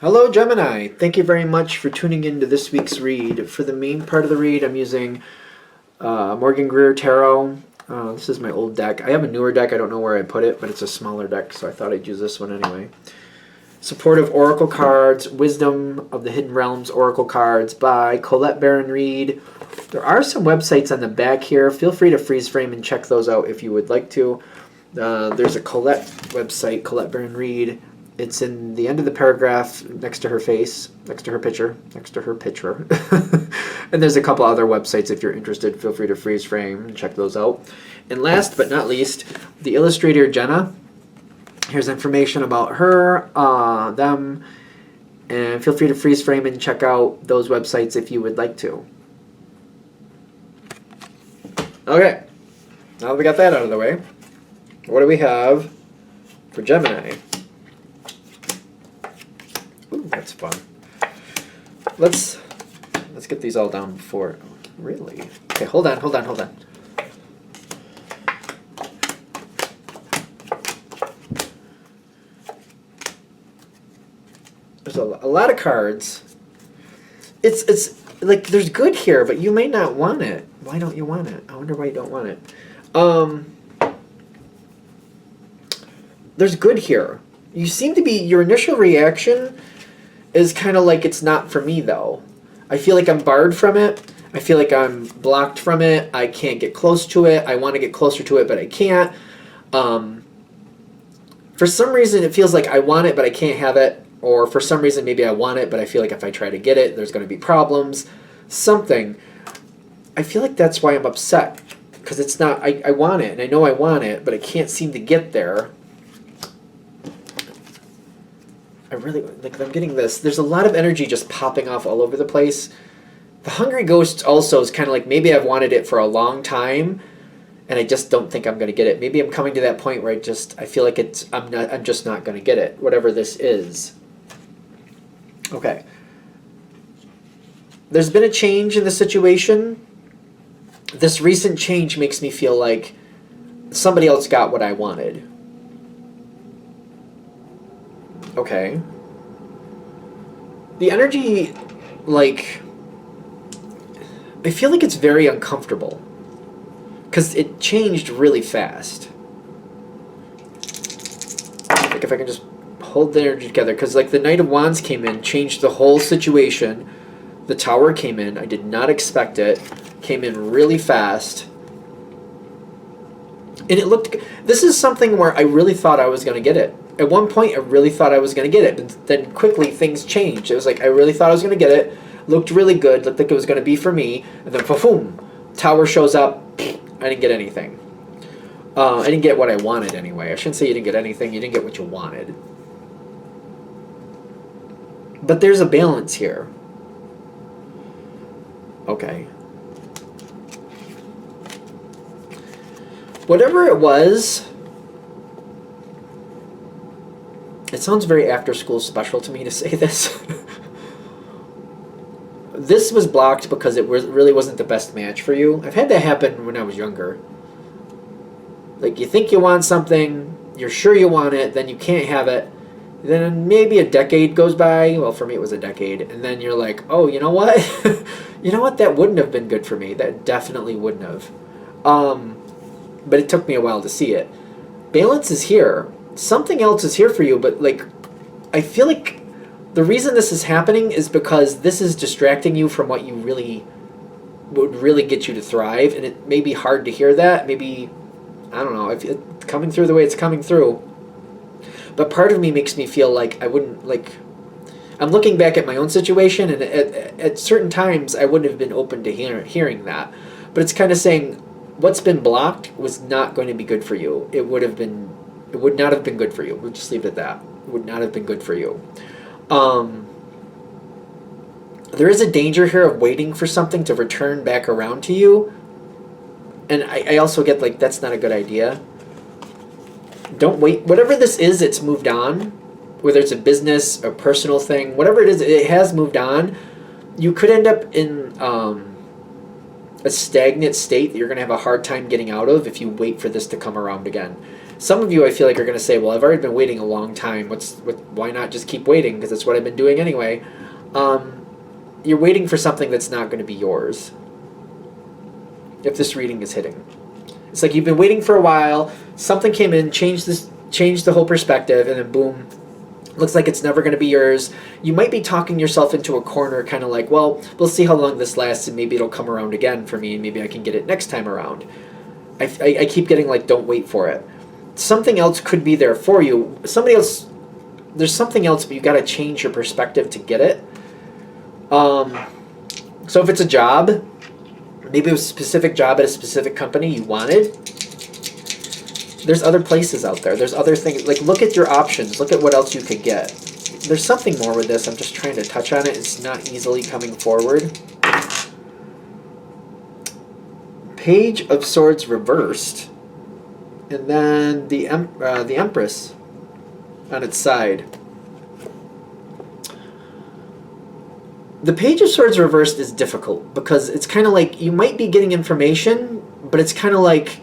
Hello, Gemini. Thank you very much for tuning in to this week's read. For the main part of the read, I'm using Morgan Greer Tarot. This is my old deck. I have a newer deck. I don't know where I put it, but it's a smaller deck, so I thought I'd use this one anyway. Supportive Oracle Cards, Wisdom of the Hidden Realms Oracle Cards by Colette Baron Reed. There are some websites on the back here. Feel free to freeze frame and check those out if you would like to. There's a Colette website, Colette Baron Reed. It's in the end of the paragraph next to her face, next to her picture. And there's a couple other websites if you're interested. Feel free to freeze frame and check those out. And last but not least, the illustrator Jenna. Here's information about her, them, and feel free to freeze frame and check out those websites if you would like to. Okay, now that we got that out of the way, what do we have for Gemini? Ooh, that's fun. Let's get these all down before. Really? Okay, hold on. There's a lot of cards. It's like there's good here, but you may not want it. Why don't you want it? I wonder why you don't want it. There's good here. You seem to be, your initial reaction is kind of like it's not for me though. I feel like I'm barred from it. I feel like I'm blocked from it. I can't get close to it. I want to get closer to it, but I can't. For some reason, it feels like I want it, but I can't have it. Or for some reason, maybe I want it, but I feel like if I try to get it, there's going to be problems. Something. I feel like that's why I'm upset. Because it's not, I want it, and I know I want it, but I can't seem to get there. I really, like, I'm getting this. There's a lot of energy just popping off all over the place. The Hungry Ghost also is kind of like, maybe I've wanted it for a long time, and I just don't think I'm going to get it. Maybe I'm coming to that point where I feel like I'm just not going to get it, whatever this is. Okay. There's been a change in the situation. This recent change makes me feel like somebody else got what I wanted. Okay. The energy, like, I feel like it's very uncomfortable. Because it changed really fast. Like, if I can just hold the energy together. Because, like, the Knight of Wands came in, changed the whole situation. The Tower came in. I did not expect it. Came in really fast. And it looked... This is something where I really thought I was going to get it. At one point, I really thought I was going to get it. But then quickly, things changed. It was like, I really thought I was going to get it. Looked really good. Looked like it was going to be for me. And then, boom, Tower shows up. I didn't get anything. I didn't get what I wanted anyway. I shouldn't say you didn't get anything. You didn't get what you wanted. But there's a balance here. Okay. Whatever it was, it sounds very after-school special to me to say this. This was blocked because it really wasn't the best match for you. I've had that happen when I was younger. Like, you think you want something, you're sure you want it, then you can't have it. Then maybe a decade goes by. Well, for me it was a decade. And then you're like, oh, you know what? You know what? That wouldn't have been good for me. That definitely wouldn't have. But it took me a while to see it. Balance is here. Something else is here for you, but, like, I feel like the reason this is happening is because this is distracting you from what you really would really get you to thrive, and it may be hard to hear that. Maybe, I don't know, if it's coming through the way it's coming through. But part of me makes me feel like I wouldn't, like, I'm looking back at my own situation, and at certain times I wouldn't have been open to hearing that. But it's kind of saying what's been blocked was not going to be good for you. It would not have been good for you. We'll just leave it at that. It would not have been good for you. There is a danger here of waiting for something to return back around to you. And I also get, like, that's not a good idea. Don't wait. Whatever this is, it's moved on. Whether it's a business, a personal thing, whatever it is, it has moved on. You could end up in a stagnant state that you're going to have a hard time getting out of if you wait for this to come around again. Some of you, I feel like, are going to say, well, I've already been waiting a long time. Why not just keep waiting? Because that's what I've been doing anyway. You're waiting for something that's not going to be yours. If this reading is hitting. It's like you've been waiting for a while, something came in, changed the whole perspective, and then boom, looks like it's never going to be yours. You might be talking yourself into a corner, kind of like, well, we'll see how long this lasts, and maybe it'll come around again for me, and maybe I can get it next time around. I keep getting like, don't wait for it. Something else could be there for you. There's something else, but you got to change your perspective to get it. So if it's a job, maybe it was a specific job at a specific company you wanted. There's other places out there. There's other things. Like, look at your options. Look at what else you could get. There's something more with this. I'm just trying to touch on it. It's not easily coming forward. Page of Swords reversed. And then the Empress on its side. The Page of Swords reversed is difficult because it's kind of like you might be getting information, but it's kind of like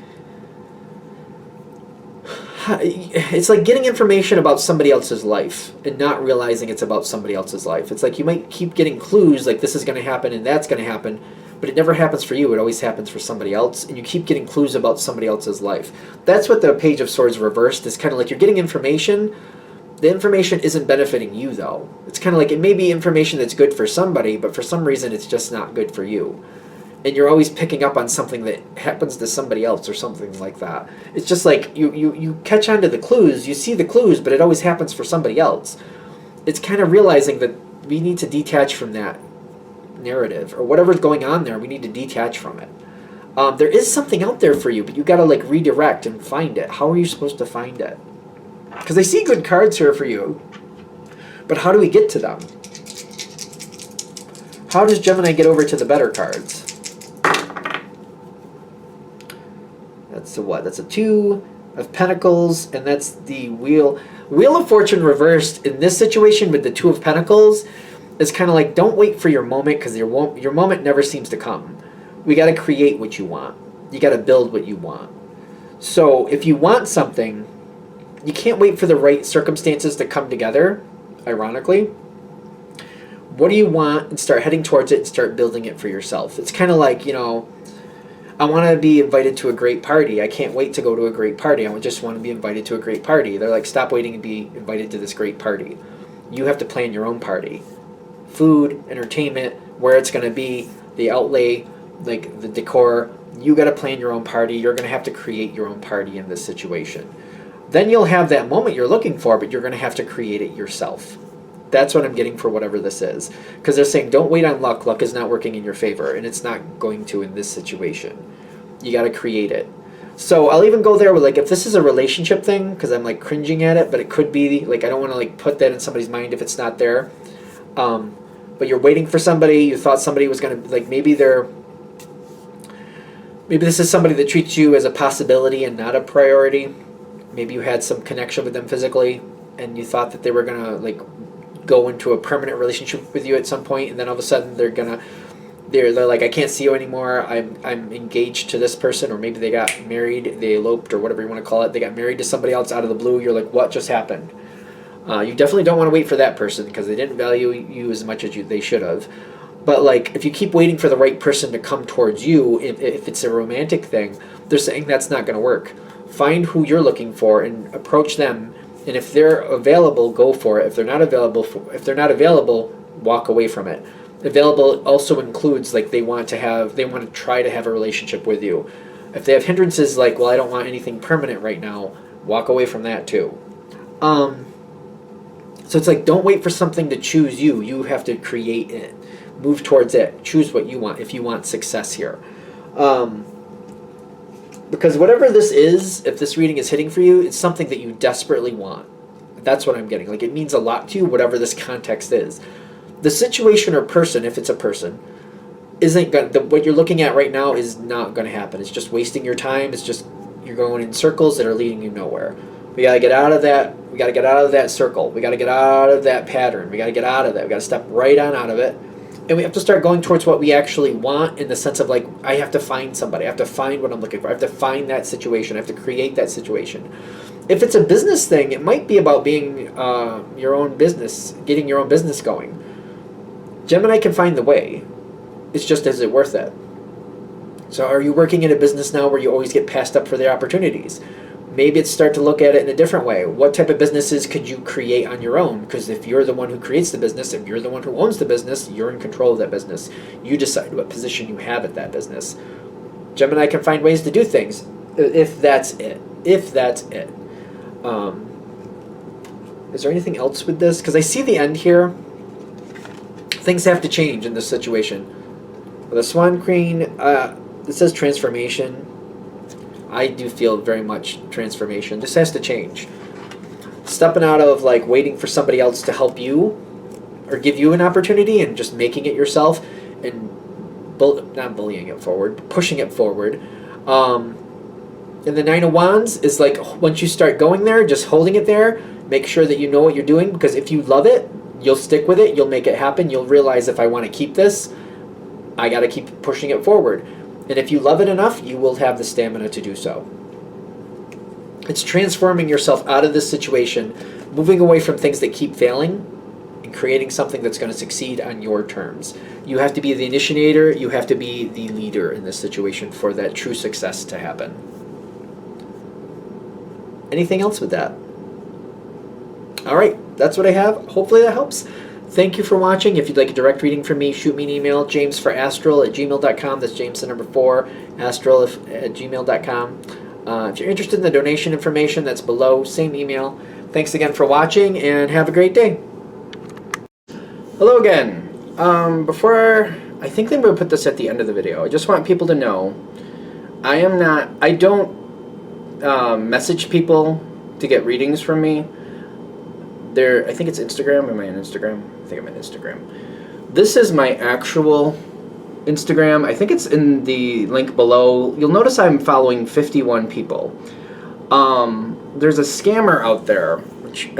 it's like getting information about somebody else's life and not realizing it's about somebody else's life. It's like you might keep getting clues like this is going to happen and that's going to happen, but it never happens for you. It always happens for somebody else, and you keep getting clues about somebody else's life. That's what the Page of Swords reversed is kind of like you're getting information. The information isn't benefiting you, though. It's kind of like it may be information that's good for somebody, but for some reason it's just not good for you. And you're always picking up on something that happens to somebody else or something like that. It's just like you catch on to the clues, you see the clues, but it always happens for somebody else. It's kind of realizing that we need to detach from that narrative, or whatever's going on there, we need to detach from it. There is something out there for you, but you got to like redirect and find it. How are you supposed to find it? Because I see good cards here for you, but how do we get to them? How does Gemini get over to the better cards? That's a what? That's a 2 of Pentacles, and that's the Wheel of Fortune reversed. In this situation with the 2 of Pentacles, is kind of like, don't wait for your moment, because your moment never seems to come. We got to create what you want. You got to build what you want. So if you want something, you can't wait for the right circumstances to come together, ironically. What do you want? And start heading towards it and start building it for yourself. It's kind of like, I want to be invited to a great party. I can't wait to go to a great party. I just want to be invited to a great party. They're like, stop waiting to be invited to this great party. You have to plan your own party. Food, entertainment, where it's going to be, the outlay, like the decor. You got to plan your own party. You're going to have to create your own party in this situation. Then you'll have that moment you're looking for, but you're going to have to create it yourself. That's what I'm getting for whatever this is. Because they're saying, don't wait on luck. Luck is not working in your favor, and it's not going to in this situation. You got to create it. So I'll even go there with, like, if this is a relationship thing, because I'm, like, cringing at it, but it could be, like, I don't want to, like, put that in somebody's mind if it's not there. But you're waiting for somebody. You thought somebody was going to, like, maybe this is somebody that treats you as a possibility and not a priority. Maybe you had some connection with them physically, and you thought that they were going to, like, go into a permanent relationship with you at some point, and then all of a sudden they're like, I can't see you anymore. I'm engaged to this person, or maybe they got married, they eloped, or whatever you want to call it. They got married to somebody else out of the blue. You're like, what just happened? You definitely don't want to wait for that person because they didn't value you as much as they should have. But, like, if you keep waiting for the right person to come towards you, if it's a romantic thing, they're saying that's not going to work. Find who you're looking for and approach them. And if they're available, go for it. If they're not available, walk away from it. Available also includes, like, they want to try to have a relationship with you. If they have hindrances like, well, I don't want anything permanent right now, walk away from that too. So it's like, don't wait for something to choose you. You have to create it. Move towards it. Choose what you want if you want success here. Because whatever this is, if this reading is hitting for you, it's something that you desperately want. That's what I'm getting. Like, it means a lot to you, whatever this context is. The situation or person, if it's a person, what you're looking at right now is not going to happen. It's just wasting your time. It's just you're going in circles that are leading you nowhere. We got to get out of that. We got to get out of that circle. We got to get out of that pattern. We got to get out of that. We got to step right on out of it And we have to start going towards what we actually want, in the sense of like, I have to find somebody. I have to find what I'm looking for. I have to find that situation. I have to create that situation. If it's a business thing, it might be about being your own business, getting your own business going. Gemini can find the way. It's just, is it worth it? So are you working in a business now where you always get passed up for the opportunities? Maybe it's start to look at it in a different way. What type of businesses could you create on your own? Because if you're the one who creates the business, if you're the one who owns the business, you're in control of that business. You decide what position you have at that business. Gemini can find ways to do things, if that's it. If that's it. Is there anything else with this? Because I see the end here. Things have to change in this situation. With the Swan Queen, it says transformation. I do feel very much transformation. This has to change. Stepping out of like waiting for somebody else to help you or give you an opportunity and just making it yourself, and not bullying it forward, but pushing it forward. And the Nine of Wands is like, once you start going there, just holding it there, make sure that you know what you're doing, because if you love it, you'll stick with it, you'll make it happen, you'll realize, if I want to keep this, I got to keep pushing it forward. And if you love it enough, you will have the stamina to do so. It's transforming yourself out of this situation, moving away from things that keep failing, and creating something that's going to succeed on your terms. You have to be the initiator, you have to be the leader in this situation for that true success to happen. Anything else with that? All right, that's what I have. Hopefully that helps. Thank you for watching. If you'd like a direct reading from me, shoot me an email, jamesforastral@gmail.com. That's James the number 4, astral@gmail.com. If you're interested in the donation information, that's below, same email. Thanks again for watching, and have a great day. Hello again. I think I'm going to put this at the end of the video. I just want people to know, I don't message people to get readings from me. I think it's Instagram. Am I on Instagram? I think I'm on Instagram. This is my actual Instagram. I think it's in the link below. You'll notice I'm following 51 people. There's a scammer out there, which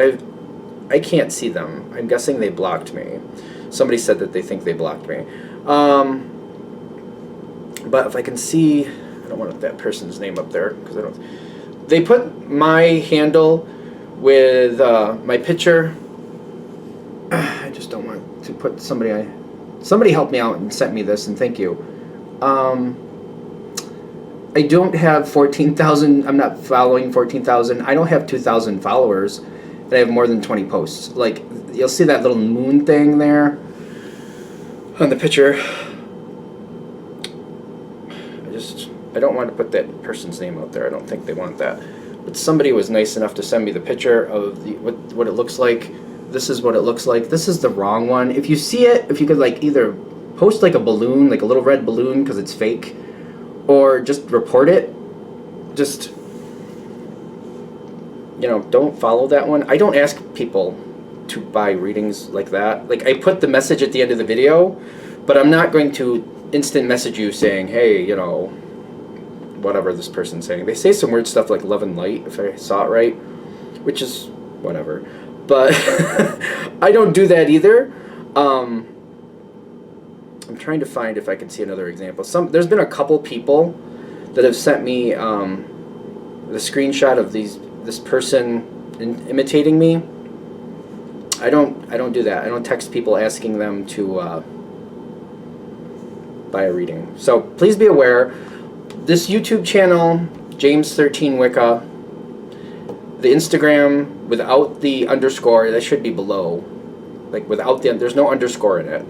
I can't see them. I'm guessing they blocked me. Somebody said that they think they blocked me. But if I can see, I don't want that person's name up there, because I don't. They put my handle with my picture. I just don't want to put somebody helped me out and sent me this, and thank you. I don't have 14,000. I'm not following 14,000. I don't have 2,000 followers, and I have more than 20 posts. Like, you'll see that little moon thing there on the picture. I don't want to put that person's name out there. I don't think they want that. But somebody was nice enough to send me the picture of what it looks like. This is what it looks like. This is the wrong one. If you see it, if you could like either post like a balloon, like a little red balloon because it's fake, or just report it. Just, don't follow that one. I don't ask people to buy readings like that. Like, I put the message at the end of the video, but I'm not going to instant message you saying, hey, whatever this person's saying. They say some weird stuff like love and light, if I saw it right, which is whatever. But I don't do that either. I'm trying to find if I can see another example. There's been a couple people that have sent me the screenshot of this person imitating me. I don't do that. I don't text people asking them to buy a reading. So please be aware. This YouTube channel, James13 Wicca, the Instagram without the underscore, that should be below. Like without there's no underscore in it.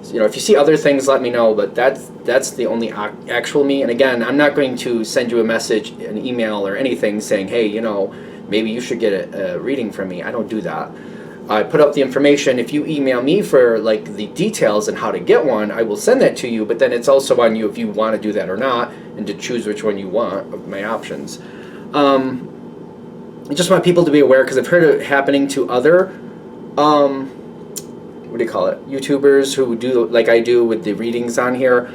So, if you see other things, let me know, but that's the only actual me. And again, I'm not going to send you a message, an email, or anything saying, hey, maybe you should get a reading from me. I don't do that. I put up the information. If you email me for like the details and how to get one, I will send that to you, but then it's also on you if you want to do that or not, and to choose which one you want of my options. I just want people to be aware, because I've heard it happening to other what do you call it, YouTubers who do like I do with the readings on here.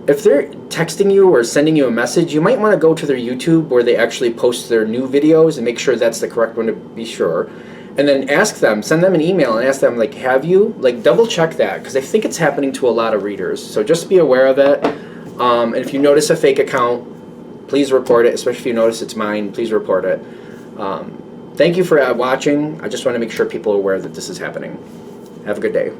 If they're texting you or sending you a message, you might want to go to their YouTube where they actually post their new videos and make sure that's the correct one to be sure. And then ask them, send them an email and ask them, like, have you, like, double check that, because I think it's happening to a lot of readers. So just be aware of it. And if you notice a fake account, please report it, especially if you notice it's mine, please report it. Thank you for watching. I just want to make sure people are aware that this is happening. Have a good day.